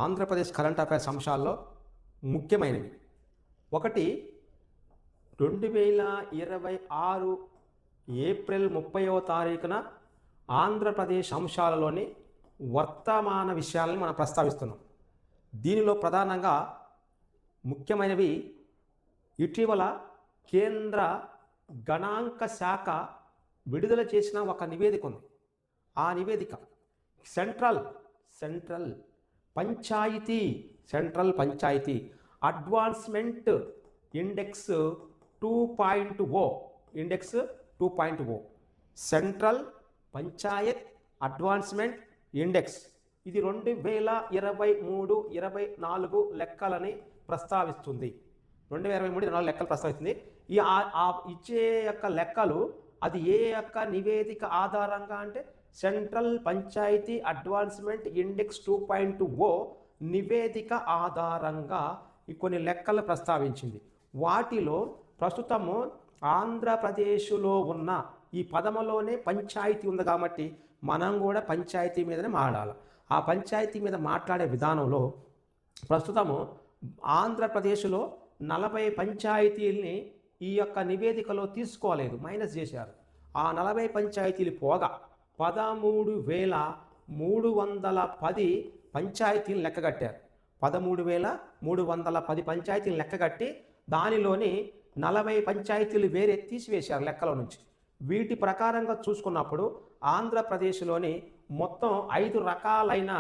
Andhra Pradesh current affairs అంశాల్లో ముఖ్యమైనవి. ఒకటి 2026 ఏప్రిల్ 30వ తారీఖున ఆంధ్రప్రదేశ్ అంశాలలోని వర్తమాన విషయాలను మనం ప్రస్తావిస్తున్నాం. దీనిలో ప్రధానంగా ముఖ్యమైనవి ఇటీవల కేంద్ర గణాంక శాఖ విడుదల చేసిన ఒక నివేదిక ఉంది. ఆ నివేదిక central panchayati advancement index 2.0 central panchayat advancement index ఇది 2023-24 లెక్కలని ప్రస్తావిస్తుంది. 2023-24 లెక్కలు ప్రస్తావిస్తుంది. ఈ ఇచ్చే యొక్క లెక్కలు అది ఏ యొక్క నివేదిక ఆధారంగా అంటే సెంట్రల్ పంచాయతీ అడ్వాన్స్మెంట్ ఇండెక్స్ 2.0 నివేదిక ఆధారంగా కొన్ని లెక్కలు ప్రస్తావించింది. వాటిలో ప్రస్తుతము ఆంధ్రప్రదేశ్లో ఉన్న ఈ పదములోనే పంచాయతీ ఉంది కాబట్టి మనం కూడా పంచాయతీ మీదనే మాట్లాడాలి. ఆ పంచాయతీ మీద మాట్లాడే విధానంలో ప్రస్తుతము ఆంధ్రప్రదేశ్లో 40 పంచాయతీల్ని ఈ యొక్క నివేదికలో తీసుకోలేదు, మైనస్ చేశారు. ఆ 40 పంచాయతీలు పోగా 13,310 పంచాయతీలు లెక్కగట్టారు. 13,310 పంచాయతీలు లెక్కగట్టి దానిలోని 40 పంచాయతీలు వేరే తీసివేశారు లెక్కల నుంచి. వీటి ప్రకారంగా చూసుకున్నప్పుడు ఆంధ్రప్రదేశ్లోని మొత్తం 5 రకాలైన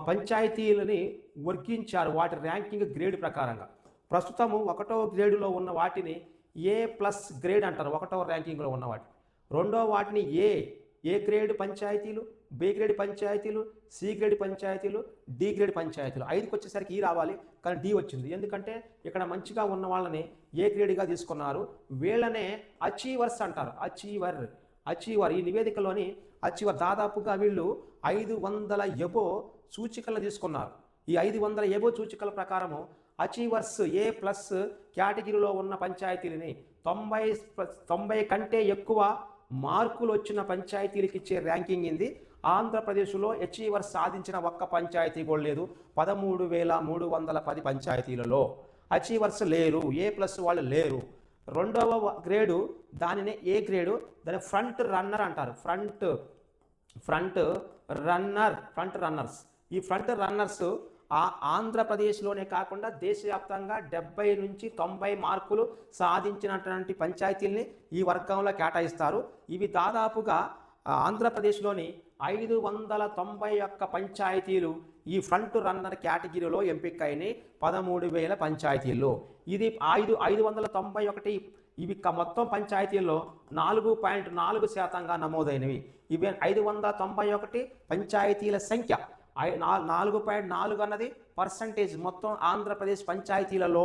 పంచాయతీలని వర్గీంచారు వాటి ర్యాంకింగ్ గ్రేడ్ ప్రకారంగా. ప్రస్తుతము 1వ గ్రేడులో ఉన్న వాటిని A+ గ్రేడ్ అంటారు, 1వ ర్యాంకింగ్లో ఉన్న వాటి. రెండవ వాటిని ఏ గ్రేడ్ పంచాయతీలు, బి గ్రేడ్ పంచాయతీలు, సి గ్రేడ్ పంచాయతీలు, డి గ్రేడ్ పంచాయతీలు. 5కి వచ్చేసరికి ఈ రావాలి, కానీ డి వచ్చింది. ఎందుకంటే ఇక్కడ మంచిగా ఉన్న వాళ్ళని ఏ గ్రేడ్గా తీసుకున్నారు. వీళ్ళనే అచీవర్స్ అంటారు. అచీవర్ ఈ నివేదికలోని అచీవర్ దాదాపుగా వీళ్ళు 500 ఎబో సూచికలు తీసుకున్నారు. ఈ 500 ఎబో సూచికల ప్రకారము అచీవర్స్ A+ కేటగిరీలో ఉన్న పంచాయతీలని 90 కంటే ఎక్కువ మార్కులు వచ్చిన పంచాయతీలకు ఇచ్చే ర్యాంకింగ్ ఇది. ఆంధ్రప్రదేశ్లో అచీవర్స్ సాధించిన ఒక్క పంచాయతీ కూడా లేదు. 13,310 పంచాయతీలలో అచీవర్స్ లేరు, A+ వాళ్ళు లేరు. రెండవ గ్రేడు దానినే ఏ గ్రేడు, దాని ఫ్రంట్ రన్నర్ అంటారు. Front runners. ఈ ఫ్రంట్ రన్నర్స్ ఆంధ్రప్రదేశ్లోనే కాకుండా దేశవ్యాప్తంగా 70 నుంచి 90 మార్కులు సాధించినటువంటి పంచాయతీల్ని ఈ వర్గంలో కేటాయిస్తారు. ఇవి దాదాపుగా ఆంధ్రప్రదేశ్లోని 591 పంచాయతీలు ఈ ఫ్రంట్ రన్నర్ కేటగిరీలో ఎంపికైనాయి. 13,000 పంచాయతీల్లో ఇది 591. ఇవి మొత్తం పంచాయతీల్లో 4.4% నమోదైనవి. ఇవి 591 పంచాయతీల సంఖ్య. 4.4 అన్నది పర్సంటేజ్ మొత్తం ఆంధ్రప్రదేశ్ పంచాయతీలలో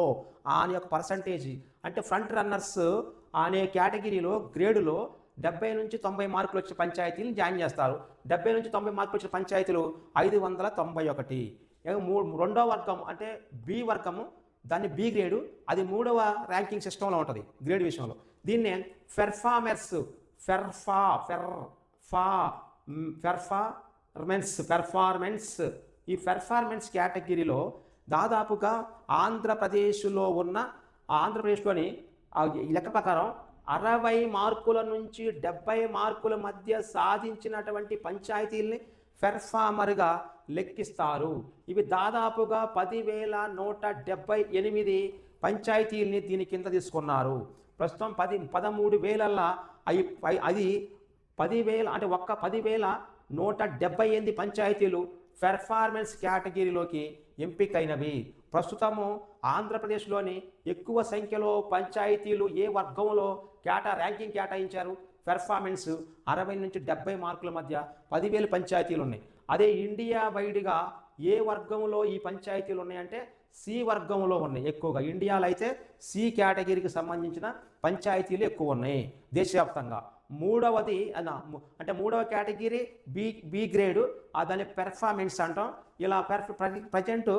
అనే యొక్క పర్సంటేజ్. అంటే ఫ్రంట్ రన్నర్స్ అనే కేటగిరీలో గ్రేడులో 70 నుంచి 90 మార్కులు వచ్చిన పంచాయతీలను జాయిన్ చేస్తారు. 70 నుంచి 90 మార్కులు వచ్చిన పంచాయతీలు 591. రెండో వర్గం అంటే బి వర్గము, దాన్ని బి గ్రేడు, అది 3వ ర్యాంకింగ్ సిస్టంలో ఉంటుంది గ్రేడ్ విషయంలో. దీన్నే పెర్ఫార్మెన్స్ ఈ పెర్ఫార్మెన్స్ కేటగిరీలో దాదాపుగా ఆంధ్రప్రదేశ్లోని లెక్క ప్రకారం 60 మార్కుల నుంచి 70 మార్కుల మధ్య సాధించినటువంటి పంచాయతీల్ని పెర్ఫార్మర్గా లెక్కిస్తారు. ఇవి దాదాపుగా 10,178 పంచాయతీల్ని దీని కింద తీసుకున్నారు. ప్రస్తుతం 13,000 అది 10,000 అంటే ఒక్క 10,178 పంచాయతీలు పెర్ఫార్మెన్స్ కేటగిరీలోకి ఎంపికైనవి. ప్రస్తుతము ఆంధ్రప్రదేశ్లోని ఎక్కువ సంఖ్యలో పంచాయతీలు ఏ వర్గంలో ర్యాంకింగ్ కేటాయించారు. పెర్ఫార్మెన్స్ 60 నుంచి 70 మార్కుల మధ్య 10,000 పంచాయతీలు ఉన్నాయి. అదే ఇండియా వైడ్గా ఏ వర్గంలో ఈ పంచాయతీలు ఉన్నాయంటే సి వర్గంలో ఉన్నాయి ఎక్కువగా. ఇండియాలో అయితే సి కేటగిరీకి సంబంధించిన పంచాయతీలు ఎక్కువ ఉన్నాయి దేశవ్యాప్తంగా. మూడవది అంటే 3వ కేటగిరీ బి గ్రేడు, దాని పెర్ఫార్మెన్స్ అంటాం. ఇలా ప్రజెంట్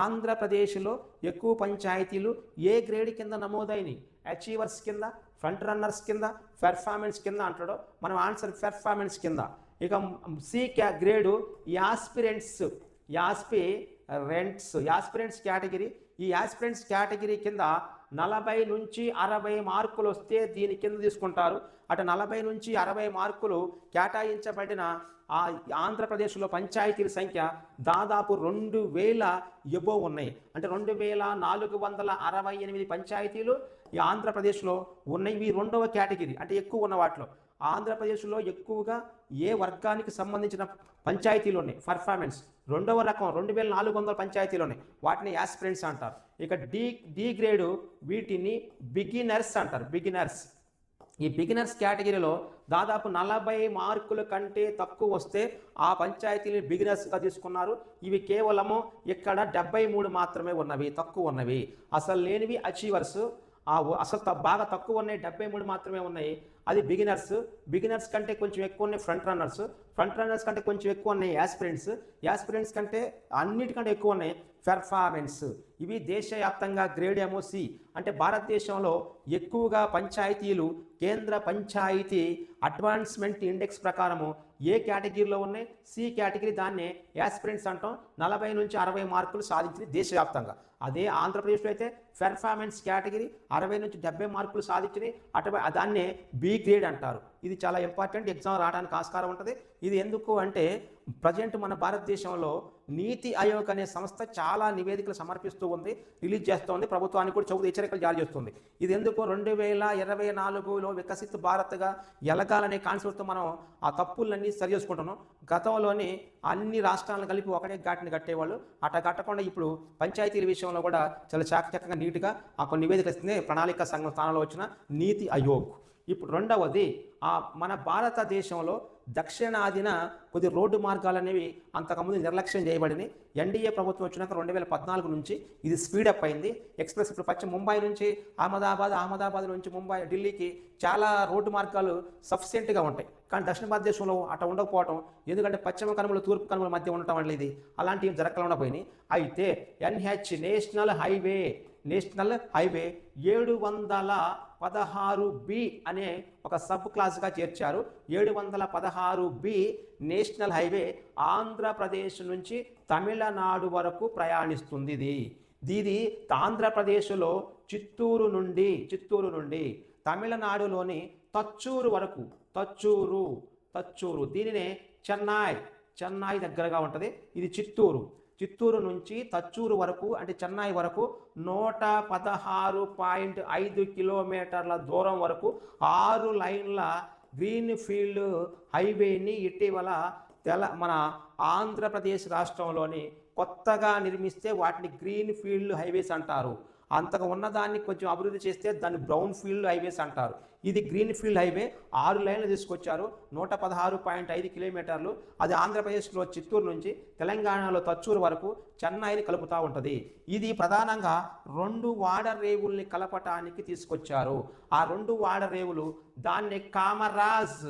ఆంధ్రప్రదేశ్లో ఎక్కువ పంచాయతీలు ఏ గ్రేడ్ కింద నమోదైనవి, అచీవర్స్ కింద, ఫ్రంట్ రన్నర్స్ కింద, పెర్ఫార్మెన్స్ కింద అంటాడు. మనం ఆన్సర్ పెర్ఫార్మెన్స్ కింద. ఇక సి గ్రేడు రెంట్స్ యాస్పిరెంట్స్ కేటగిరీ. ఈ యాస్పిరెంట్స్ కేటగిరీ కింద 40 నుంచి 60 మార్కులు వస్తే దీని కింద తీసుకుంటారు. అటు 40 నుంచి 60 మార్కులు కేటాయించబడిన ఆంధ్రప్రదేశ్లో పంచాయతీల సంఖ్య దాదాపు 2000 ఎబో ఉన్నాయి. అంటే 2468 పంచాయతీలు ఈ ఆంధ్రప్రదేశ్లో ఉన్నాయి. ఇవి రెండవ కేటగిరీ, అంటే ఎక్కువ ఉన్న వాటిలో. ఆంధ్రప్రదేశ్లో ఎక్కువగా ఏ వర్గానికి సంబంధించిన పంచాయతీలు ఉన్నాయి పర్ఫార్మెన్స్ రెండవ రకం 2400 పంచాయతీలు ఉన్నాయి, వాటిని యాస్పిరెంట్స్ అంటారు. ఇక డి గ్రేడు వీటిని బిగినర్స్ అంటారు. బిగినర్స్. ఈ బిగినర్స్ కేటగిరీలో దాదాపు 40 మార్కుల కంటే తక్కువ వస్తే ఆ పంచాయతీని బిగినర్స్గా తీసుకున్నారు. ఇవి కేవలము ఇక్కడ 73 మాత్రమే ఉన్నవి, తక్కువ ఉన్నవి. అసలు లేనివి అచీవర్స్, అసలు బాగా తక్కువ ఉన్నాయి 73 మాత్రమే ఉన్నాయి, అది బిగినర్స్. బిగినర్స్ కంటే కొంచెం ఎక్కువ ఉన్నాయి ఫ్రంట్ రన్నర్స్. ఫ్రంట్ రన్నర్స్ కంటే కొంచెం ఎక్కువ ఉన్నాయి యాస్పిరెంట్స్. యాస్పిరెంట్స్ కంటే అన్నిటికంటే ఎక్కువ ఉన్నాయి పెర్ఫార్మెన్స్. ఇవి దేశవ్యాప్తంగా గ్రేడ్ ఏమో సి, అంటే భారతదేశంలో ఎక్కువగా పంచాయతీలు కేంద్ర పంచాయతీ అడ్వాన్స్మెంట్ ఇండెక్స్ ప్రకారము ఏ కేటగిరీలో ఉన్నాయి, సి కేటగిరీ, దాన్నే యాస్పిరెంట్స్ అంటాం. 40 నుంచి 60 మార్కులు సాధించింది దేశవ్యాప్తంగా. అదే ఆంధ్రప్రదేశ్లో అయితే పెర్ఫార్మెన్స్ కేటగిరీ 60 నుంచి 70 మార్కులు సాధించింది, దాన్నే బి గ్రేడ్ అంటారు. ఇది చాలా ఇంపార్టెంట్, ఎగ్జామ్ రావడానికి ఆస్కారం ఉంటుంది. ఇది ఎందుకు అంటే ప్రజెంట్ మన భారతదేశంలో నీతి ఆయోగ్ అనే సంస్థ చాలా నివేదికలు సమర్పిస్తూ ఉంది, రిలీజ్ చేస్తుంది, ప్రభుత్వానికి కూడా చౌక హెచ్చరికలు జారీ చేస్తుంది. ఇది ఎందుకు 2024లో వికసిత భారత్గా ఎలగాలనే కాన్సెప్ట్తో మనం ఆ తప్పులన్నీ సరి చేసుకుంటున్నాం. గతంలోని అన్ని రాష్ట్రాలను కలిపి ఒకటే ఘాటిని కట్టేవాళ్ళు, అట్లా కట్టకుండా ఇప్పుడు పంచాయతీల విషయంలో కూడా చాలా చాకచక్యంగా నీట్గా కొన్ని నివేదికలు ఇస్తుంది ప్రణాళిక సంఘం స్థానంలో వచ్చిన నీతి ఆయోగ్. ఇప్పుడు రెండవది, మన భారతదేశంలో దక్షిణాదిన కొద్ది రోడ్డు మార్గాలు అనేవి అంతకుముందు నిర్లక్ష్యం చేయబడినాయి. ఎన్డీఏ ప్రభుత్వం వచ్చినాక 2014 నుంచి ఇది స్పీడప్ అయింది. ఎక్స్ప్రెస్ ఇప్పుడు పశ్చిమ ముంబై నుంచి అహ్మదాబాద్ నుంచి ముంబై ఢిల్లీకి చాలా రోడ్డు మార్గాలు సఫిషియెంట్గా ఉంటాయి. కానీ దక్షిణ భారతదేశంలో అట్లా ఉండకపోవటం, ఎందుకంటే పశ్చిమ కనుమలు తూర్పు కనుమల మధ్య ఉండటం అనేది అలాంటివి జరగకుండా పోయినాయి. అయితే NH నేషనల్ హైవే 716B అనే ఒక సబ్ క్లాస్గా చేర్చారు. 716B నేషనల్ హైవే ఆంధ్రప్రదేశ్ నుంచి తమిళనాడు వరకు ప్రయాణిస్తుంది. ఇది ఆంధ్రప్రదేశ్లో చిత్తూరు నుండి తమిళనాడులోని తచ్చూరు వరకు, తచ్చూరు దీనినే చెన్నై దగ్గరగా ఉంటుంది. ఇది చిత్తూరు నుంచి తచ్చూరు వరకు, అంటే చెన్నై వరకు 116.5 కిలోమీటర్ల దూరం వరకు 6 లైన్ల గ్రీన్ ఫీల్డ్ హైవేని ఇటీవల మన ఆంధ్రప్రదేశ్ రాష్ట్రంలోని కొత్తగా నిర్మిస్తే వాటిని గ్రీన్ ఫీల్డ్ హైవేస్ అంటారు. అంతగా ఉన్నదాన్ని కొంచెం అభివృద్ధి చేస్తే దాన్ని బ్రౌన్ ఫీల్డ్ హైవేస్ అంటారు. ఇది గ్రీన్ ఫీల్డ్ హైవే 6 లైన్లు తీసుకొచ్చారు, 116.5 కిలోమీటర్లు. అది ఆంధ్రప్రదేశ్లో చిత్తూరు నుంచి తెలంగాణలో తచ్చూరు వరకు చెన్నైని కలుపుతూ ఉంటుంది. ఇది ప్రధానంగా 2 వాడరేవుల్ని కలపటానికి తీసుకొచ్చారు. ఆ 2 వాడరేవులు దాన్ని కామరాజ్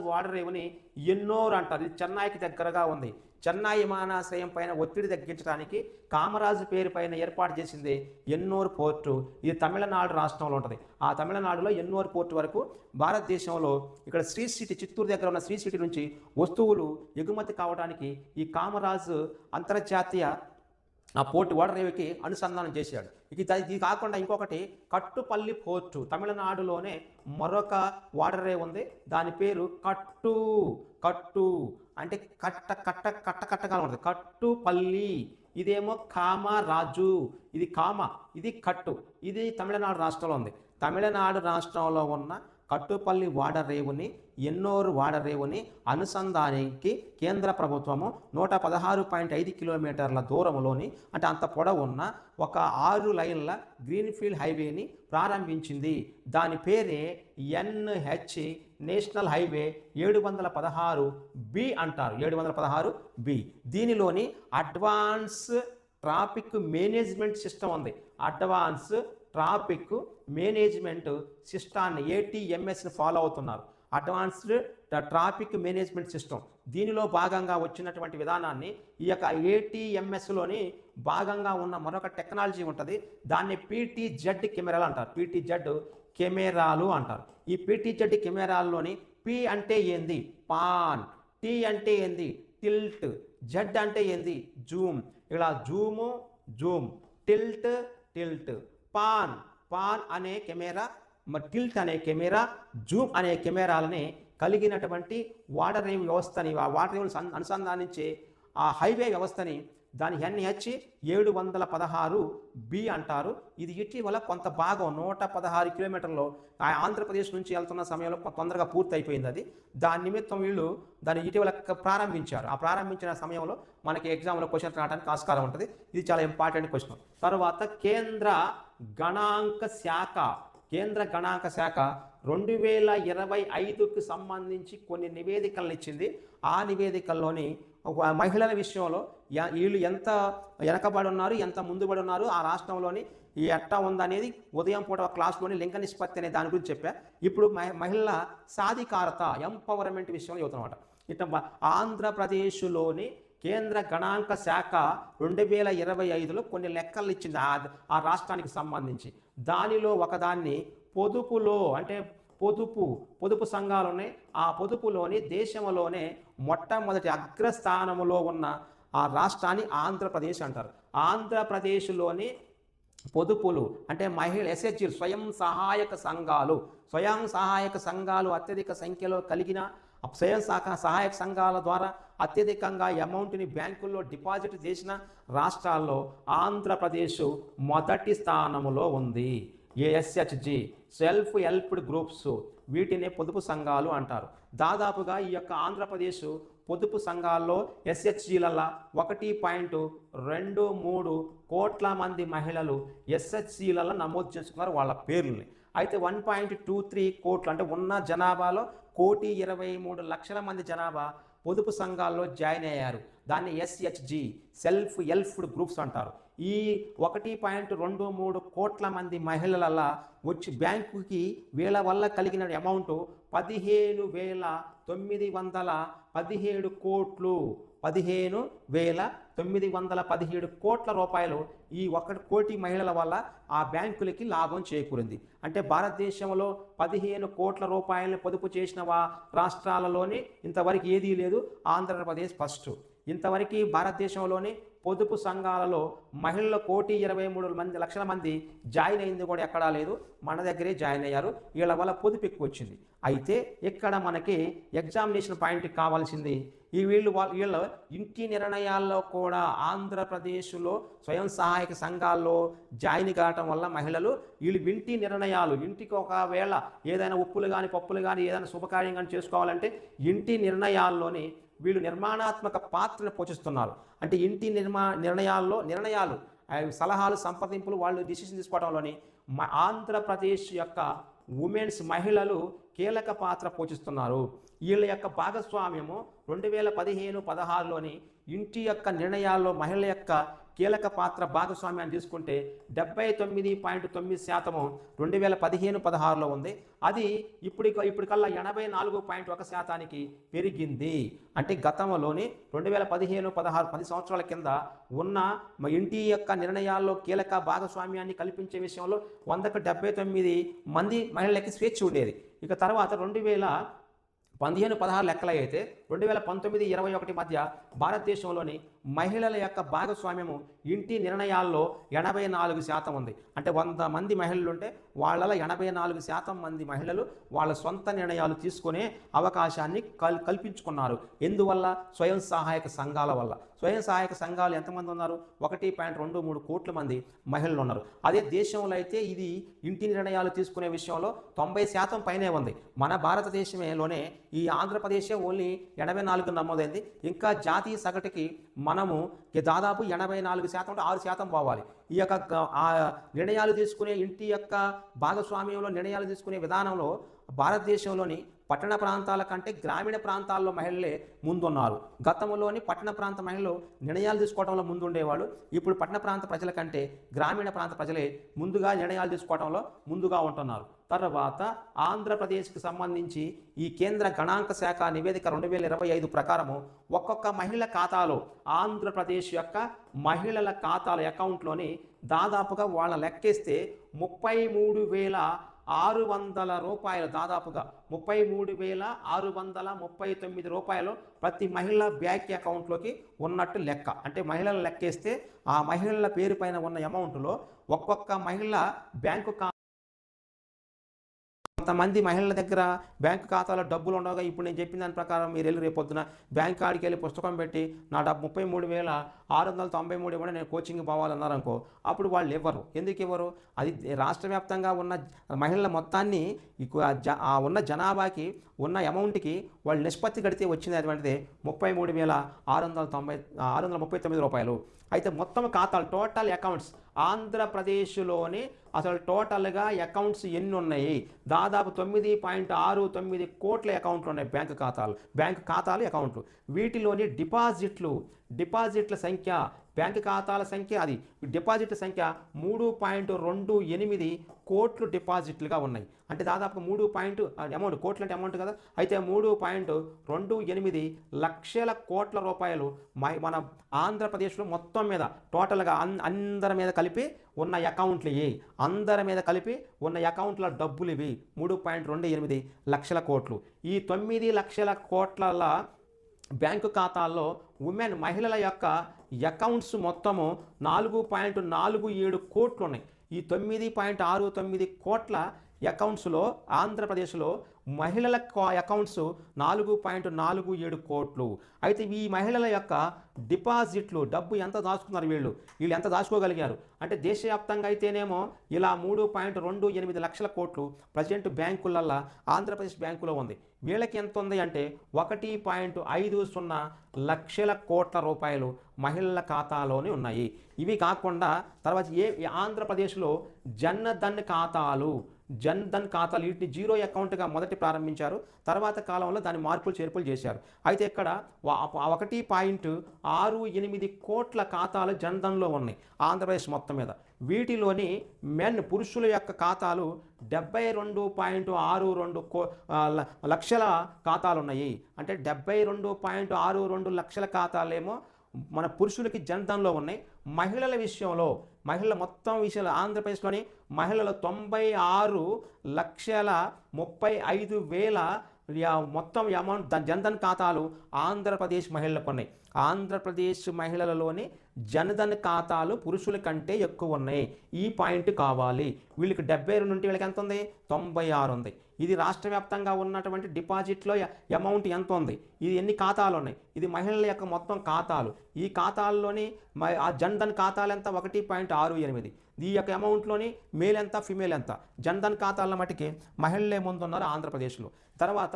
వాడరేవుని ఎన్నోర్ అంటారు. ఇది చెన్నైకి దగ్గరగా ఉంది. చెన్నై విమానాశ్రయం పైన ఒత్తిడి తగ్గించడానికి కామరాజు పేరు పైన ఏర్పాటు చేసింది ఎన్నోర్ పోర్టు. ఇది తమిళనాడు రాష్ట్రంలో ఉంటుంది. ఆ తమిళనాడులో ఎన్నోర్ పోర్టు వరకు భారతదేశంలో ఇక్కడ శ్రీ సిటీ, చిత్తూరు దగ్గర ఉన్న శ్రీ సిటీ నుంచి వస్తువులు ఎగుమతి కావడానికి ఈ కామరాజు అంతర్జాతీయ పోర్టు ఓడరేవుకి అనుసంధానం చేశాడు. ఇది కాకుండా ఇంకొకటి కట్టుపల్లి పోర్టు, తమిళనాడులోనే మరొక ఓడరేవు ఉంది, దాని పేరు కట్టు అంటే కట్టగా ఉంటుంది, కట్టుపల్లి. ఇదేమో కామరాజు, ఇది కట్టు. ఇది తమిళనాడు రాష్ట్రంలో ఉంది. తమిళనాడు రాష్ట్రంలో ఉన్న కట్టుపల్లి వాడరేవుని ఎన్నోరు వాడరేవుని అనుసంధానానికి కేంద్ర ప్రభుత్వము 116.5 కిలోమీటర్ల దూరంలోని, అంటే అంత పొడవు ఉన్న ఒక 6 లైన్ల గ్రీన్ఫీల్డ్ హైవేని ప్రారంభించింది. దాని పేరే NH నేషనల్ హైవే 716B అంటారు. 716B. దీనిలోని అడ్వాన్స్ ట్రాఫిక్ మేనేజ్మెంట్ సిస్టమ్ ఉంది. అడ్వాన్స్ ట్రాఫిక్ మేనేజ్మెంట్ సిస్టాన్ని ATMSని ఫాలో అవుతున్నారు. Advanced traffic management system. దీనిలో భాగంగా వచ్చినటువంటి విధానాన్ని ఈ యొక్క ATMSలోని భాగంగా ఉన్న మరొక టెక్నాలజీ ఉంటుంది. దాన్ని PTZ కెమెరాలు అంటారు. PTZ కెమెరాలు అంటారు. ఈ PTZ కెమెరాల్లోని P అంటే ఏంది, పాన్, T అంటే ఏంది, టిల్ట్. జెడ్ అంటే ఏంది? జూమ్. ఇలా zoom, Zoom, tilt, tilt. Pan, pan అనే కెమెరా, టిల్ట్ అనే కెమెరా, జూమ్ అనే కెమెరాలని కలిగినటువంటి వాటర్ రేవ్ వ్యవస్థని, ఆ వాటర్ రేవ్ని అనుసంధానించే ఆ హైవే వ్యవస్థని దాని NH 716B అంటారు. ఇది ఇటీవల కొంత భాగం 116 కిలోమీటర్లు ఆంధ్రప్రదేశ్ నుంచి వెళ్తున్న సమయంలో తొందరగా పూర్తి అయిపోయింది. అది దాని నిమిత్తం వీళ్ళు దాన్ని ఇటీవల ప్రారంభించారు. ఆ ప్రారంభించిన సమయంలో మనకి ఎగ్జామ్లో క్వశ్చన్ రావడానికి ఆస్కారం ఉంటుంది. ఇది చాలా ఇంపార్టెంట్ క్వశ్చన్. తర్వాత కేంద్ర గణాంక శాఖ, కేంద్ర గణాంక శాఖ 2025కు సంబంధించి కొన్ని నివేదికలను ఇచ్చింది. ఆ నివేదికల్లోని మహిళల విషయంలో వీళ్ళు ఎంత వెనకబడి ఉన్నారు, ఎంత ముందుబడి ఉన్నారు, ఆ రాష్ట్రంలోని ఈ ఎట్టా ఉందనేది ఉదయం పూట క్లాస్లోని లింగ నిష్పత్తి అనే దాని గురించి చెప్పా. ఇప్పుడు మహిళల సాధికారత, ఎంపవర్మెంట్ విషయంలో చెబుతున్నమాట. ఇట్లా ఆంధ్రప్రదేశ్లోని కేంద్ర గణాంక శాఖ 2025లో కొన్ని లెక్కలు ఇచ్చింది ఆ రాష్ట్రానికి సంబంధించి. దానిలో ఒకదాన్ని పొదుపులో, అంటే పొదుపు సంఘాలు ఉన్నాయి. ఆ పొదుపులోని దేశంలోనే మొట్టమొదటి అగ్రస్థానంలో ఉన్న ఆ రాష్ట్రాన్ని ఆంధ్రప్రదేశ్ అంటారు. ఆంధ్రప్రదేశ్లోని పొదుపులు అంటే SHG స్వయం సహాయక సంఘాలు అత్యధిక సంఖ్యలో కలిగిన సహాయక సంఘాల ద్వారా అత్యధికంగా అమౌంట్ని బ్యాంకుల్లో డిపాజిట్ చేసిన రాష్ట్రాల్లో ఆంధ్రప్రదేశ్ మొదటి స్థానంలో ఉంది. SHG సెల్ఫ్ హెల్ప్డ్ గ్రూప్స్, వీటినే పొదుపు సంఘాలు అంటారు. దాదాపుగా ఈ యొక్క ఆంధ్రప్రదేశ్ పొదుపు సంఘాల్లో SHGలలో 1.23 కోట్ల మంది మహిళలు SHGలలో నమోదు చేసుకున్నారు వాళ్ళ పేర్లని. అయితే 1.23 కోట్లు అంటే ఉన్న జనాభాలో 1,23,00,000 మంది జనాభా పొదుపు సంఘాల్లో జాయిన్ అయ్యారు. దాన్ని SHG సెల్ఫ్ హెల్ప్డ్ గ్రూప్స్ అంటారు. ఈ 1.23 కోట్ల మంది మహిళల వచ్చి బ్యాంకుకి వీళ్ళ వల్ల కలిగిన అమౌంట్ 15,917 కోట్లు. 15,917 కోట్ల రూపాయలు ఈ 1 కోటి మహిళల వల్ల ఆ బ్యాంకులకి లాభం చేకూరింది. అంటే భారతదేశంలో 15 కోట్ల రూపాయలను పొదుపు చేసిన రాష్ట్రాలలోనే ఇంతవరకు ఏదీ లేదు. ఆంధ్రప్రదేశ్ ఫస్ట్. ఇంతవరకు భారతదేశంలోని పొదుపు సంఘాలలో మహిళలు 1,23,00,000 మంది జాయిన్ అయింది కూడా ఎక్కడా లేదు. మన దగ్గరే జాయిన్ అయ్యారు. వీళ్ళ వల్ల పొదుపు ఎక్కువ వచ్చింది. అయితే ఇక్కడ మనకి ఎగ్జామినేషన్ పాయింట్ కావాల్సింది వీళ్ళ ఇంటి నిర్ణయాల్లో కూడా ఆంధ్రప్రదేశ్లో స్వయం సహాయక సంఘాల్లో జాయిన్ కావటం వల్ల మహిళలు వీళ్ళు ఇంటి నిర్ణయాలు, ఇంటికి ఒకవేళ ఏదైనా ఉప్పులు కానీ పప్పులు కానీ ఏదైనా శుభకార్యం కానీ చేసుకోవాలంటే ఇంటి నిర్ణయాల్లోని వీళ్ళు నిర్మాణాత్మక పాత్రను పోషిస్తున్నారు. అంటే ఇంటి నిర్ణయాలు సలహాలు సంప్రదింపులు వాళ్ళు డిసిషన్ తీసుకోవడంలోని ఆంధ్రప్రదేశ్ యొక్క ఉమెన్స్ మహిళలు కీలక పాత్ర పోషిస్తున్నారు. వీళ్ళ యొక్క భాగస్వామ్యము 2015-16లోని ఇంటి యొక్క నిర్ణయాల్లో మహిళల యొక్క కీలక పాత్ర భాగస్వామ్యాన్ని తీసుకుంటే 79.9% 2015-16లో ఉంది. అది ఇప్పటికల్లా 84.1% పెరిగింది. అంటే గతంలోని 2015-16 10 సంవత్సరాల కింద ఉన్న ఇంటి యొక్క నిర్ణయాల్లో కీలక భాగస్వామ్యాన్ని కల్పించే విషయంలో 100కు 79 మంది మహిళలకి స్వేచ్ఛ ఉండేది. ఇక తర్వాత 2015-16 లెక్కలు అయితే 2019-21 మధ్య భారతదేశంలోని మహిళల యొక్క భాగస్వామ్యము ఇంటి నిర్ణయాల్లో 84% ఉంది. అంటే 100 మంది మహిళలు ఉంటే వాళ్ళలో 84% మంది మహిళలు వాళ్ళ సొంత నిర్ణయాలు తీసుకునే అవకాశాన్ని కల్పించుకున్నారు. ఎందువల్ల? స్వయం సహాయక సంఘాల వల్ల. స్వయం సహాయక సంఘాలు ఎంతమంది ఉన్నారు? 1.23 కోట్ల మంది మహిళలు ఉన్నారు. అదే దేశంలో అయితే ఇది ఇంటి నిర్ణయాలు తీసుకునే విషయంలో 90% పైనే ఉంది. మన భారతదేశంలోనే ఈ ఆంధ్రప్రదేశే ఓన్లీ 84 నమోదైంది. ఇంకా జాతీయ సగటుకి మనము దాదాపు 84% అంటే 6% పోవాలి. ఈ యొక్క నిర్ణయాలు తీసుకునే ఇంటి యొక్క భాగస్వామ్యంలో నిర్ణయాలు తీసుకునే విధానంలో భారతదేశంలోని పట్టణ ప్రాంతాల కంటే గ్రామీణ ప్రాంతాల్లో మహిళలే ముందున్నారు. గతంలోని పట్టణ ప్రాంత మహిళలు నిర్ణయాలు తీసుకోవడంలో ముందుండేవాళ్ళు. ఇప్పుడు పట్టణ ప్రాంత ప్రజల కంటే గ్రామీణ ప్రాంత ప్రజలే ముందుగా నిర్ణయాలు తీసుకోవడంలో ముందుగా ఉంటున్నారు. తర్వాత ఆంధ్రప్రదేశ్కి సంబంధించి ఈ కేంద్ర గణాంక శాఖ నివేదిక 2025 ప్రకారము ఒక్కొక్క మహిళ ఖాతాలో ఆంధ్రప్రదేశ్ యొక్క మహిళల ఖాతాల అకౌంట్లోని దాదాపుగా వాళ్ళ లెక్కేస్తే 33,000 రూపాయలు, దాదాపుగా 33,639 రూపాయలు ప్రతి మహిళ బ్యాంక్ అకౌంట్లోకి ఉన్నట్టు లెక్క. అంటే మహిళల లెక్కేస్తే ఆ మహిళల పేరు పైన ఉన్న అమౌంట్లో ఒక్కొక్క మహిళ బ్యాంకు కొంతమంది మహిళల దగ్గర బ్యాంకు ఖాతాలో డబ్బులు ఉండగా ఇప్పుడు నేను చెప్పిన దాని ప్రకారం మీరు వెళ్ళి రేపొద్దున బ్యాంక్ కాడికి వెళ్ళి పుస్తకం పెట్టి నా 33,693 కూడా నేను కోచింగ్ పోవాలన్నారు అనుకో, అప్పుడు వాళ్ళు ఇవ్వరు. ఎందుకు ఇవ్వరు? అది రాష్ట్ర వ్యాప్తంగా ఉన్న మహిళల మొత్తాన్ని ఉన్న జనాభాకి ఉన్న అమౌంట్కి వాళ్ళు నిష్పత్తి కడితే వచ్చింది అటువంటిది 33,639 రూపాయలు. అయితే మొత్తం ఖాతాలు, టోటల్ అకౌంట్స్ ఆంధ్రప్రదేశ్లోని అసలు టోటల్గా అకౌంట్స్ ఎన్ని ఉన్నాయి? దాదాపు 9.69 కోట్ల అకౌంట్లు ఉన్నాయి, బ్యాంకు ఖాతాలు అకౌంట్లు. వీటిలోని డిపాజిట్ల సంఖ్య, బ్యాంకు ఖాతాల సంఖ్య, అది డిపాజిట్ల సంఖ్య 3.28 కోట్లు డిపాజిట్లుగా ఉన్నాయి. అంటే దాదాపు అమౌంట్, కోట్లు అంటే అమౌంట్ కదా, అయితే 3.28 లక్షల కోట్ల రూపాయలు మన ఆంధ్రప్రదేశ్లో మొత్తం మీద టోటల్గా అందరి మీద కలిపి ఉన్న అకౌంట్లు అందరి మీద కలిపి ఉన్న అకౌంట్ల డబ్బులు ఇవి 3.28 లక్షల కోట్లు. ఈ 9 లక్షల కోట్ల బ్యాంకు ఖాతాల్లో మహిళల యొక్క అకౌంట్స్ మొత్తము 4.47 కోట్లు ఉన్నాయి. ఈ 9.69 కోట్ల అకౌంట్స్లో ఆంధ్రప్రదేశ్లో మహిళల అకౌంట్స్ 4.47 కోట్లు. అయితే ఈ మహిళల యొక్క డిపాజిట్లు, డబ్బు ఎంత దాచుకున్నారు వీళ్ళు ఎంత దాచుకోగలిగారు అంటే దేశవ్యాప్తంగా అయితేనేమో ఇలా 3.28 లక్షల కోట్లు ప్రజెంట్ బ్యాంకులల్లో ఆంధ్రప్రదేశ్ బ్యాంకులో ఉంది. వీళ్ళకి ఎంత ఉంది అంటే 1.50 లక్షల కోట్ల రూపాయలు మహిళల ఖాతాలోనే ఉన్నాయి. ఇవి కాకుండా తర్వాత ఆంధ్రప్రదేశ్లో జన్ ధన్ ఖాతాలు వీటిని జీరో అకౌంట్గా మొదటి ప్రారంభించారు. తర్వాత కాలంలో దాని మార్పులు చేర్పులు చేశారు. అయితే ఇక్కడ 1.68 కోట్ల ఖాతాలు జన్ ధన్లో ఉన్నాయి ఆంధ్రప్రదేశ్ మొత్తం మీద. వీటిలోని పురుషుల యొక్క ఖాతాలు 72.62 లక్షల ఖాతాలు ఉన్నాయి. అంటే 72.62 లక్షల ఖాతాలేమో మన పురుషులకి జన్ ధన్లో ఉన్నాయి. మహిళల విషయంలో మొత్తం విషయంలో ఆంధ్రప్రదేశ్లోని మహిళలు 96,35,000 మొత్తం అమౌంట్ జన్ ధన్ ఖాతాలు ఆంధ్రప్రదేశ్ మహిళలకు ఉన్నాయి. ఆంధ్రప్రదేశ్ మహిళలలోని జన్ ధన్ ఖాతాలు పురుషుల కంటే ఎక్కువ ఉన్నాయి. ఈ పాయింట్ కావాలి. వీళ్ళకి 72 నుండి వీళ్ళకి ఎంత ఉంది? 96 ఉంది. ఇది రాష్ట్ర వ్యాప్తంగా ఉన్నటువంటి డిపాజిట్లో అమౌంట్ ఎంత ఉంది? ఇది ఎన్ని ఖాతాలు ఉన్నాయి? ఇది మహిళల యొక్క మొత్తం ఖాతాలు. ఈ ఖాతాల్లోని ఆ జన్ ధన్ ఖాతాలు ఎంత? 1.68. ఈ యొక్క అమౌంట్లోని మేల్ ఎంత, ఫిమేల్ ఎంత? జన్ ధన్ ఖాతాల మటుకి మహిళలే ముందున్నారు ఆంధ్రప్రదేశ్లో. తర్వాత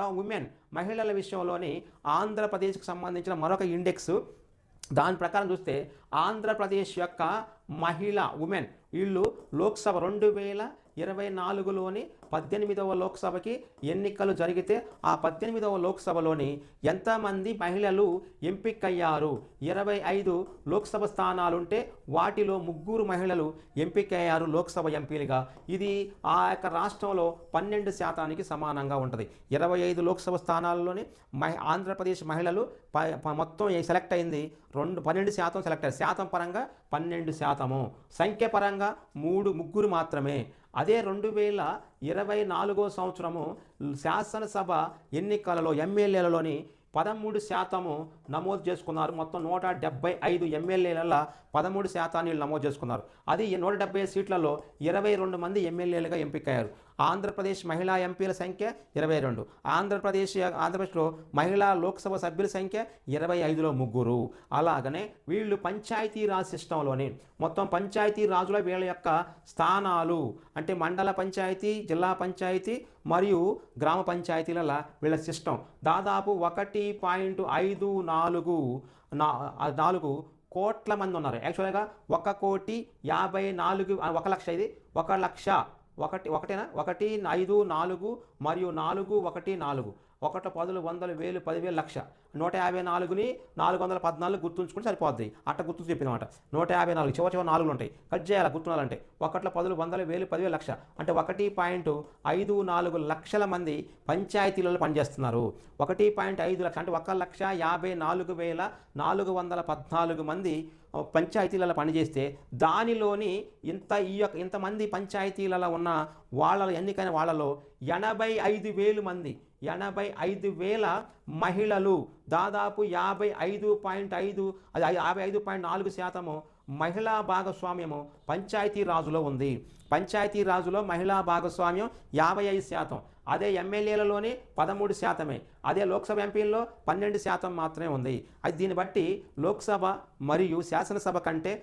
మహిళల విషయంలోని ఆంధ్రప్రదేశ్కి సంబంధించిన మరొక ఇండెక్స్, దాని ప్రకారం చూస్తే ఆంధ్రప్రదేశ్ యొక్క వీళ్ళు లోక్సభ 2024లోని 18వ లోక్సభకి ఎన్నికలు జరిగితే ఆ 18వ లోక్సభలోని ఎంతమంది మహిళలు ఎంపికయ్యారు? 25 లోక్సభ స్థానాలుంటే వాటిలో 3 మహిళలు ఎంపికయ్యారు లోక్సభ ఎంపీలుగా. ఇది ఆ యొక్క రాష్ట్రంలో 12% సమానంగా ఉంటుంది. 25 లోక్సభ స్థానాల్లోని ఆంధ్రప్రదేశ్ మహిళలు మొత్తం సంఖ్య అయింది 12% సెలెక్ట్ అయ్యారు. శాతం పరంగా 12%, సంఖ్య పరంగా 3 మాత్రమే. అదే 2024 సంవత్సరము శాసనసభ ఎన్నికలలో ఎమ్మెల్యేలలోని 13% నమోదు చేసుకున్నారు. మొత్తం 175 ఎమ్మెల్యేలలో 13% నమోదు చేసుకున్నారు. అది 170 సీట్లలో 22 మంది ఎమ్మెల్యేలుగా ఎంపికయ్యారు. ఆంధ్రప్రదేశ్ మహిళా ఎంపీల సంఖ్య 22. ఆంధ్రప్రదేశ్లో మహిళా లోక్సభ సభ్యుల సంఖ్య 25లో 3. అలాగనే వీళ్ళు పంచాయతీరాజ్ సిస్టంలోని మొత్తం పంచాయతీ రాజుల వీళ్ళ యొక్క స్థానాలు అంటే మండల పంచాయతీ, జిల్లా పంచాయతీ మరియు గ్రామ పంచాయతీల వీళ్ళ సిస్టం దాదాపు 1.54 కోట్ల మంది ఉన్నారు. యాక్చువల్గా 1,54,00,000 1 లక్ష, ఇది 1 లక్ష 1 1 5 4 మరియు 4 1 4 ఒకట్ల పదులు వందలు వేలు 10,000 లక్ష 154ని 414 గుర్తుంచుకుంటే సరిపోద్ది. అట్ట గుర్తు చెప్పిందన్నమాట. 154 చివరి 4లు ఉంటాయి, కట్ చేయాలి గుర్తున్నాలంటే. ఒకట్ల పదులు వందలు వేలు 10,000 లక్ష అంటే 1.54 లక్షల మంది పంచాయతీలలో పనిచేస్తున్నారు. 1.5 లక్ష అంటే 1,54,414 మంది పంచాయతీలలో పనిచేస్తే దానిలోని ఇంతమంది పంచాయతీలలో ఉన్న వాళ్ళ ఎన్నికైన వాళ్ళలో 85,000 మంది 85,000 మహిళలు, దాదాపు 55.4% మహిళా భాగస్వామ్యము పంచాయతీ రాజులో ఉంది. పంచాయతీ రాజులో మహిళా భాగస్వామ్యం 55%. అదే ఎమ్మెల్యేలలోనే 13%. అదే లోక్సభ ఎంపీల్లో 12% మాత్రమే ఉంది. అది దీన్ని బట్టి లోక్సభ మరియు శాసనసభ కంటే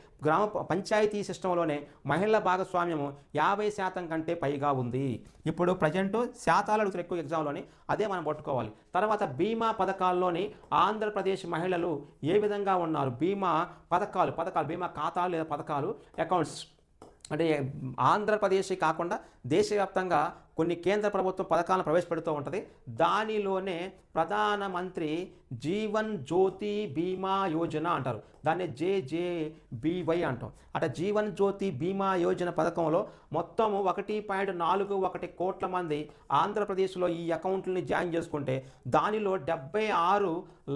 పంచాయతీ సిస్టంలోనే మహిళల భాగస్వామ్యము 50% కంటే పైగా ఉంది. ఇప్పుడు ప్రజెంట్ శాతాలు అడుగుతారు ఎక్కువ ఎగ్జామ్లోని, అదే మనం పట్టుకోవాలి. తర్వాత బీమా పథకాల్లోని ఆంధ్రప్రదేశ్ మహిళలు ఏ విధంగా ఉన్నారు? బీమా పథకాలు బీమా ఖాతాలు లేదా పథకాలు అకౌంట్స్ అంటే ఆంధ్రప్రదేశ్ కాకుండా దేశవ్యాప్తంగా కొన్ని కేంద్ర ప్రభుత్వం పథకాలను ప్రవేశపెడుతూ ఉంటుంది. దానిలోనే ప్రధానమంత్రి జీవన్ జ్యోతి బీమా యోజన అంటారు, దాన్ని JJBY అంటాం. అట జీవన్ జ్యోతి బీమా యోజన పథకంలో మొత్తము 1.41 కోట్ల మంది ఆంధ్రప్రదేశ్లో ఈ అకౌంట్లని జాయిన్ చేసుకుంటే దానిలో 76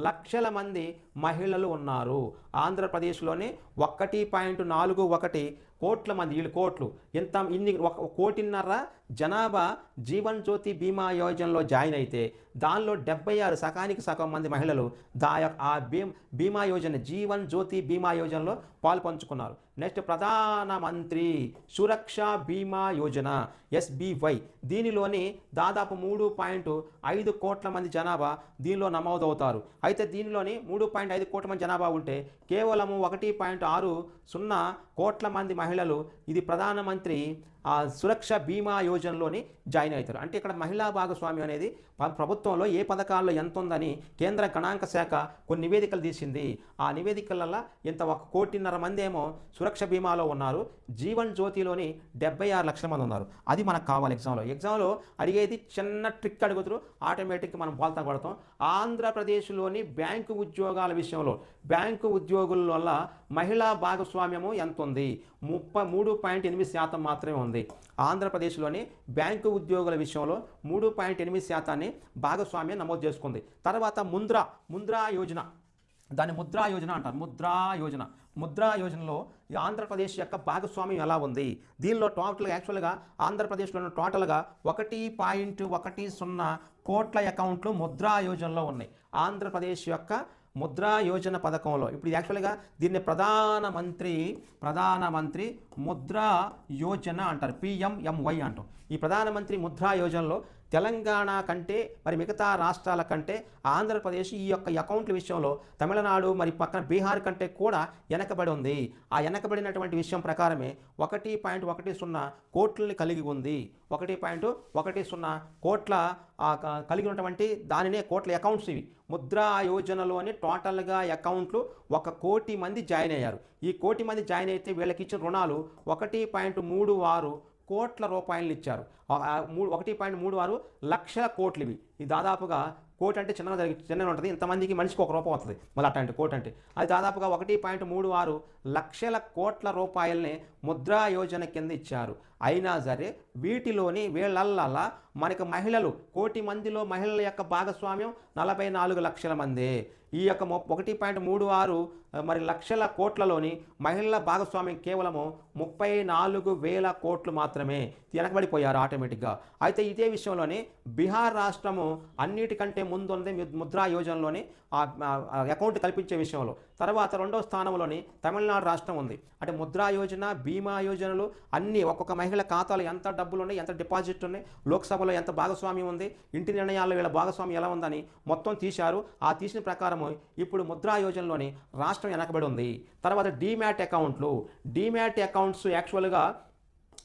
లక్షల మంది మహిళలు ఉన్నారు. ఆంధ్రప్రదేశ్లోనే 1.41 కోట్ల మంది, వీళ్ళు కోట్లు, ఇన్ని 1.5 కోటిన్నర జనాభా జీవన్ జ్యోతి బీమా యోజనలో జాయిన్ అయితే దానిలో 76 సకానికి సగం మంది మహిళలు బీమా యోజన జీవన్ జ్యోతి బీమా యోజనలో పాలు పంచుకున్నారు. నెక్స్ట్ ప్రధానమంత్రి సురక్ష బీమా యోజన SBY, దీనిలోని దాదాపు 3.5 కోట్ల మంది జనాభా దీనిలో నమోదవుతారు. అయితే దీనిలోని 3.5 కోట్ల మంది జనాభా ఉంటే కేవలము 1.60 కోట్ల మంది మహిళలు ఇది ప్రధానమంత్రి సురక్ష బీమా యోజనలోని జాయిన్ అవుతారు. అంటే ఇక్కడ మహిళా భాగస్వామ్యం అనేది ప్రభుత్వంలో ఏ పథకాల్లో ఎంత ఉందని కేంద్ర గణాంక శాఖ కొన్ని నివేదికలు తీసింది. ఆ నివేదికలలో 1.5 కోటిన్నర మంది ఏమో సురక్ష బీమాలో ఉన్నారు, జీవన్ జ్యోతిలోని 76 లక్షల మంది ఉన్నారు. అది మనకు కావాలి ఎగ్జామ్లో అడిగేది చిన్న ట్రిక్ అడుగుతారు, ఆటోమేటిక్గా మనం బోల్తా కొడతాం. ఆంధ్రప్రదేశ్లోని బ్యాంకు ఉద్యోగాల విషయంలో బ్యాంకు ఉద్యోగుల వల్ల మహిళా భాగస్వామ్యము ఎంత ఉంది? 33.8% మాత్రమే ఉంది. ఆంధ్రప్రదేశ్లోని బ్యాంకు ఉద్యోగుల విషయంలో 3.8% భాగస్వామ్యం నమోదు చేసుకుంది. తర్వాత ముద్రా యోజన, దాన్ని ముద్రా యోజన అంటారు. ముద్రా యోజనలో ఆంధ్రప్రదేశ్ యొక్క భాగస్వామ్యం ఎలా ఉంది? దీనిలో యాక్చువల్గా ఆంధ్రప్రదేశ్లో టోటల్గా 1.10 కోట్ల అకౌంట్లు ముద్రా యోజనలో ఉన్నాయి. ఆంధ్రప్రదేశ్ యొక్క ముద్రా యోజన పథకంలో ఇప్పుడు యాక్చువల్గా దీన్ని ప్రధానమంత్రి ముద్రా యోజన అంటారు, PMMY అంటాం. ఈ ప్రధానమంత్రి ముద్రా యోజనలో తెలంగాణ కంటే మరి మిగతా రాష్ట్రాల కంటే ఆంధ్రప్రదేశ్ ఈ యొక్క అకౌంట్ల విషయంలో తమిళనాడు మరి పక్కన బీహార్ కంటే కూడా వెనకబడి ఉంది. ఆ వెనకబడినటువంటి విషయం ప్రకారమే 1.10 కోట్లని కలిగి ఉంది. 1.10 కోట్ల కలిగి ఉన్నటువంటి దానినే కోట్ల అకౌంట్స్ ఇవి. ముద్రా యోజనలోని టోటల్గా అకౌంట్లు 1 కోటి మంది జాయిన్ అయ్యారు. ఈ కోటి మంది జాయిన్ అయితే వీళ్ళకి ఇచ్చిన రుణాలు 1.36 కోట్ల రూపాయలు ఇచ్చారు. 1.36 లక్షల కోట్లు ఇవి. ఇది దాదాపుగా కోటి అంటే చిన్నగా ఉంటుంది, ఇంతమందికి మనిషికి 1 రూపాయి వస్తుంది. మళ్ళీ అట్లాంటి కోటి అంటే అది దాదాపుగా 1.36 లక్షల కోట్ల రూపాయలని ముద్రా యోజన కింద ఇచ్చారు. అయినా సరే వీటిలోని వీళ్ళల్లా మనకు మహిళలు 1 కోటి మందిలో మహిళల యొక్క భాగస్వామ్యం 44 లక్షల మంది. ఈ యొక్క 1.36 మరి లక్షల కోట్లలోని మహిళల భాగస్వామ్యం కేవలము 34,000 కోట్లు మాత్రమే. వెనకబడిపోయారు ఆటోమేటిక్గా. అయితే ఇదే విషయంలోనే బీహార్ రాష్ట్రము అన్నిటికంటే ముందు ఉంది ముద్రా యోజనలోని అకౌంట్ కల్పించే విషయంలో. తర్వాత 2వ స్థానంలోని తమిళనాడు రాష్ట్రం ఉంది. అంటే ముద్రా యోజన, బీమా యోజనలు అన్నీ ఒక్కొక్క మహిళ ఖాతాలో ఎంత డబ్బులు ఉన్నాయి, ఎంత డిపాజిట్ ఉన్నాయి, లోక్సభలో ఎంత భాగస్వామ్యం ఉంది, ఇంటి నిర్ణయాల్లో వీళ్ళ భాగస్వామ్యం ఎలా ఉందని మొత్తం తీశారు. ఆ తీసిన ప్రకారము ఇప్పుడు ముద్రా యోజనలోని రాష్ట్రం వెనకబడి ఉంది. తర్వాత డీమ్యాట్ అకౌంట్స్ యాక్చువల్గా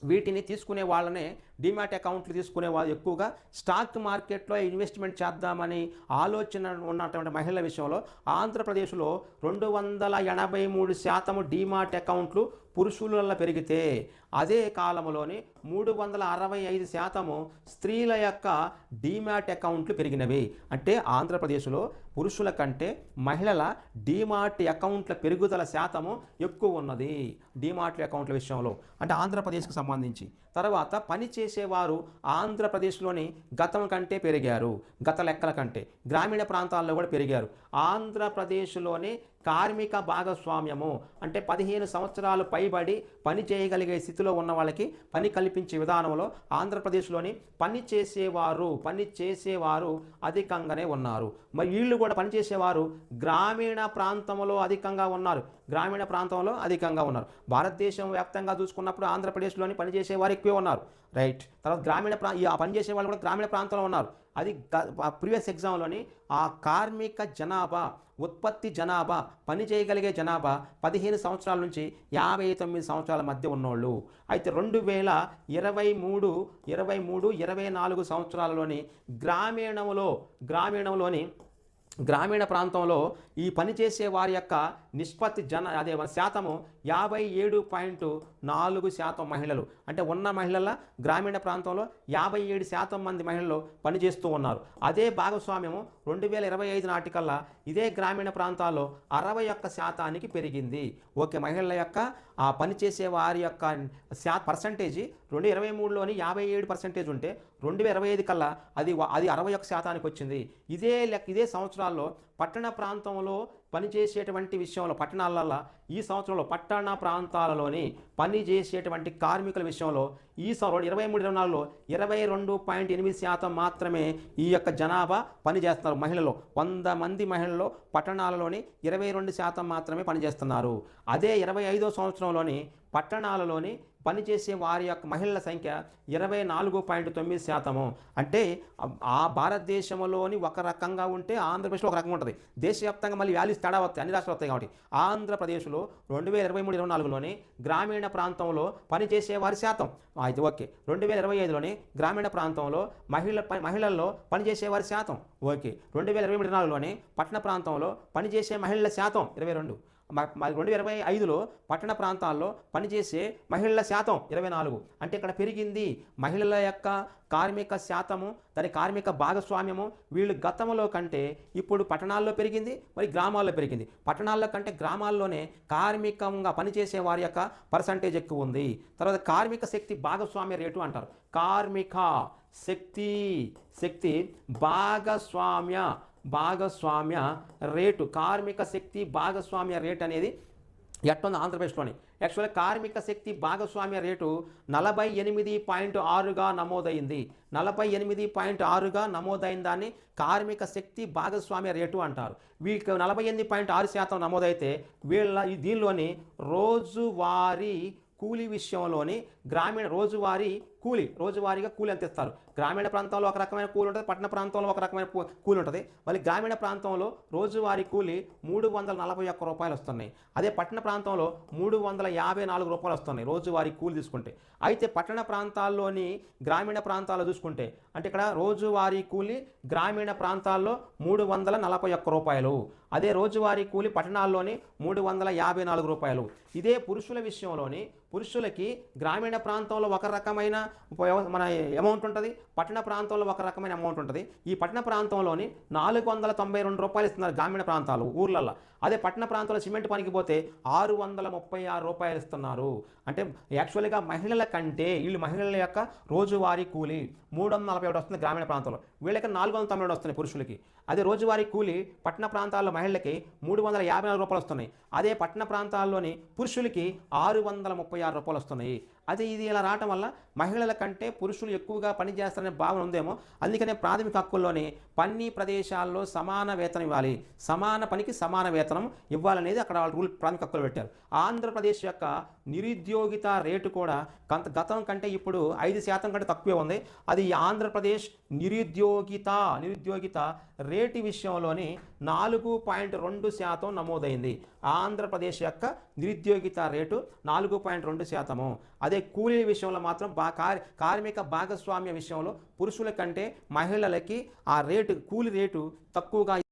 వీటిని తీసుకునే వాళ్ళనే డిమాట్ అకౌంట్లు తీసుకునే వాళ్ళు ఎక్కువగా స్టాక్ మార్కెట్లో ఇన్వెస్ట్మెంట్ చేద్దామని ఆలోచన ఉన్నటువంటి మహిళల విషయంలో ఆంధ్రప్రదేశ్లో 283% డిమాట్ అకౌంట్లు పురుషులలో పెరిగితే అదే కాలంలోని 365% స్త్రీల యొక్క డిమాట్ అకౌంట్లు పెరిగినవి. అంటే ఆంధ్రప్రదేశ్లో పురుషుల కంటే మహిళల డిమాట్ అకౌంట్ల పెరుగుదల శాతము ఎక్కువ ఉన్నది డిమాట్ అకౌంట్ల విషయంలో, అంటే ఆంధ్రప్రదేశ్కి సంబంధించి. తర్వాత పని చేసేవారు ఆంధ్రప్రదేశ్లోని గతం కంటే పెరిగారు, గత లెక్కల కంటే గ్రామీణ ప్రాంతాల్లో కూడా పెరిగారు. ఆంధ్రప్రదేశ్లోని కార్మిక భాగస్వామ్యము అంటే 15 సంవత్సరాలు పైబడి పని చేయగలిగే స్థితిలో ఉన్న వాళ్ళకి పని కల్పించే విధానంలో ఆంధ్రప్రదేశ్లోని పని చేసేవారు అధికంగానే ఉన్నారు. మరి వీళ్ళు కూడా పనిచేసేవారు గ్రామీణ ప్రాంతంలో అధికంగా ఉన్నారు, భారతదేశం వ్యాప్తంగా చూసుకున్నప్పుడు ఆంధ్రప్రదేశ్లోని పనిచేసేవారు ఎక్కువే ఉన్నారు, రైట్. తర్వాత ఆ పనిచేసే వాళ్ళు కూడా గ్రామీణ ప్రాంతంలో ఉన్నారు. అది ప్రీవియస్ ఎగ్జామ్లోని ఆ కార్మిక జనాభా, ఉత్పత్తి జనాభా, పని చేయగలిగే జనాభా 15 సంవత్సరాల నుంచి 59 సంవత్సరాల మధ్య ఉన్నోళ్ళు. అయితే 2023-24 సంవత్సరాలలోని గ్రామీణ ప్రాంతంలో ఈ పనిచేసే వారి యొక్క నిష్పత్తి శాతము 57.4% మహిళలు. అంటే ఉన్న మహిళల గ్రామీణ ప్రాంతంలో 57% మంది మహిళలు పనిచేస్తూ ఉన్నారు. అదే భాగస్వామ్యము 2025 నాటికల్లా ఇదే గ్రామీణ ప్రాంతాల్లో 61% పెరిగింది. ఓకే, మహిళల యొక్క ఆ పనిచేసే వారి యొక్క పర్సంటేజీ 2023లోని 57% ఉంటే 2025 కల్లా అది 61% వచ్చింది. ఇదే సంవత్సరాల్లో పట్టణ ప్రాంతంలో పనిచేసేటువంటి విషయంలో పట్టణాలలో ఈ సంవత్సరంలో పట్టణ ప్రాంతాలలోని పనిచేసేటువంటి కార్మికుల విషయంలో ఈ 23-24లో 22.8% మాత్రమే ఈ యొక్క జనాభా పనిచేస్తున్నారు. మహిళలు 100 మంది మహిళలు పట్టణాలలోని 22% మాత్రమే పనిచేస్తున్నారు. అదే 25వ సంవత్సరంలోని పట్టణాలలోని పనిచేసే వారి యొక్క మహిళల సంఖ్య 24.9%. అంటే ఆ భారతదేశంలోని ఒక రకంగా ఉంటే ఆంధ్రప్రదేశ్లో ఒక రకంగా ఉంటుంది. దేశవ్యాప్తంగా మళ్ళీ వాల్యూస్ తేడా వస్తాయి, అన్ని రాష్ట్రాలు వస్తాయి. కాబట్టి ఆంధ్రప్రదేశ్లో 2023-24లోని గ్రామీణ ప్రాంతంలో పనిచేసే వారి శాతం అయితే ఓకే, 2025లోని గ్రామీణ ప్రాంతంలో మహిళల్లో పనిచేసే వారి శాతం ఓకే, 2023-24లోని పట్టణ ప్రాంతంలో పనిచేసే మహిళల శాతం 22, 2025లో పట్టణ ప్రాంతాల్లో పనిచేసే మహిళల శాతం 24. అంటే ఇక్కడ పెరిగింది మహిళల యొక్క కార్మిక శాతము, దాని కార్మిక భాగస్వామ్యము వీళ్ళు గతంలో కంటే ఇప్పుడు పట్టణాల్లో పెరిగింది, మరి గ్రామాల్లో పెరిగింది. పట్టణాల్లో కంటే గ్రామాల్లోనే కార్మికంగా పనిచేసే వారి యొక్క పర్సంటేజ్ ఎక్కువ ఉంది. తర్వాత కార్మిక శక్తి భాగస్వామ్య రేటు అంటారు. కార్మిక శక్తి భాగస్వామ్య రేటు, కార్మిక శక్తి భాగస్వామ్య రేటు అనేది ఎట్లుంది ఆంధ్రప్రదేశ్లోని. యాక్చువల్గా కార్మిక శక్తి భాగస్వామ్య రేటు 48.6గా నమోదైంది. 48.6గా నమోదైన దాన్ని కార్మిక శక్తి భాగస్వామ్య రేటు అంటారు. వీళ్ళకి 48.6% నమోదైతే దీనిలోని రోజువారీ కూలీ విషయంలోని రోజువారీగా కూలి ఎంత ఇస్తారు. గ్రామీణ ప్రాంతంలో ఒక రకమైన కూలి ఉంటుంది, పట్టణ ప్రాంతంలో ఒక రకమైన కూలి ఉంటుంది. మళ్ళీ గ్రామీణ ప్రాంతంలో రోజువారీ కూలి 341 రూపాయలు వస్తున్నాయి. అదే పట్టణ ప్రాంతంలో 354 రూపాయలు వస్తున్నాయి రోజువారీ కూలి తీసుకుంటే. అయితే పట్టణ ప్రాంతాల్లోని గ్రామీణ ప్రాంతాల్లో చూసుకుంటే అంటే ఇక్కడ రోజువారీ కూలి గ్రామీణ ప్రాంతాల్లో 341 రూపాయలు, అదే రోజువారీ కూలి పట్టణాల్లోని 354 రూపాయలు. ఇదే పురుషుల విషయంలోని పురుషులకి గ్రామీణ ప్రాంతంలో ఒక రకమైన మన అమౌంట్ ఉంటుంది, పట్టణ ప్రాంతంలో ఒక రకమైన అమౌంట్ ఉంటుంది. ఈ పట్టణ ప్రాంతంలోని 492 రూపాయలు ఇస్తున్నారు గ్రామీణ ప్రాంతాలు ఊర్లలో. అదే పట్టణ ప్రాంతంలో సిమెంట్ పనికి పోతే 636 రూపాయలు ఇస్తున్నారు. అంటే యాక్చువల్గా మహిళల కంటే మహిళల యొక్క రోజువారీ కూలి 341 వస్తుంది గ్రామీణ ప్రాంతంలో, వీళ్ళకి 492 వస్తున్నాయి పురుషులకి. అదే రోజువారీ కూలి పట్టణ ప్రాంతాల్లో మహిళలకి 354 రూపాయలు వస్తున్నాయి. అదే పట్టణ ప్రాంతాల్లోని పురుషులకి 636 రూపాయలు వస్తున్నాయి. అది ఇది ఇలా రావటం వల్ల మహిళల కంటే పురుషులు ఎక్కువగా పనిచేస్తారనే భావన ఉందేమో. అందుకనే ప్రాథమిక హక్కుల్లోని పని ప్రదేశాల్లో సమాన వేతనం ఇవ్వాలి, సమాన పనికి సమాన వేతనం వేతనం ఇవ్వాలనేది అక్కడ వాళ్ళు రూల్ ప్రాథమిక హక్కులు పెట్టారు. ఆంధ్రప్రదేశ్ యొక్క నిరుద్యోగిత రేటు కూడా గతం కంటే ఇప్పుడు 5% కంటే తక్కువే ఉంది. అది ఆంధ్రప్రదేశ్ నిరుద్యోగిత రేటు విషయంలోని 4.2% నమోదైంది. ఆంధ్రప్రదేశ్ యొక్క నిరుద్యోగిత రేటు 4.2%. అదే కూలీల విషయంలో మాత్రం కార్మిక భాగస్వామ్య విషయంలో పురుషుల కంటే మహిళలకి ఆ రేటు కూలి రేటు తక్కువగా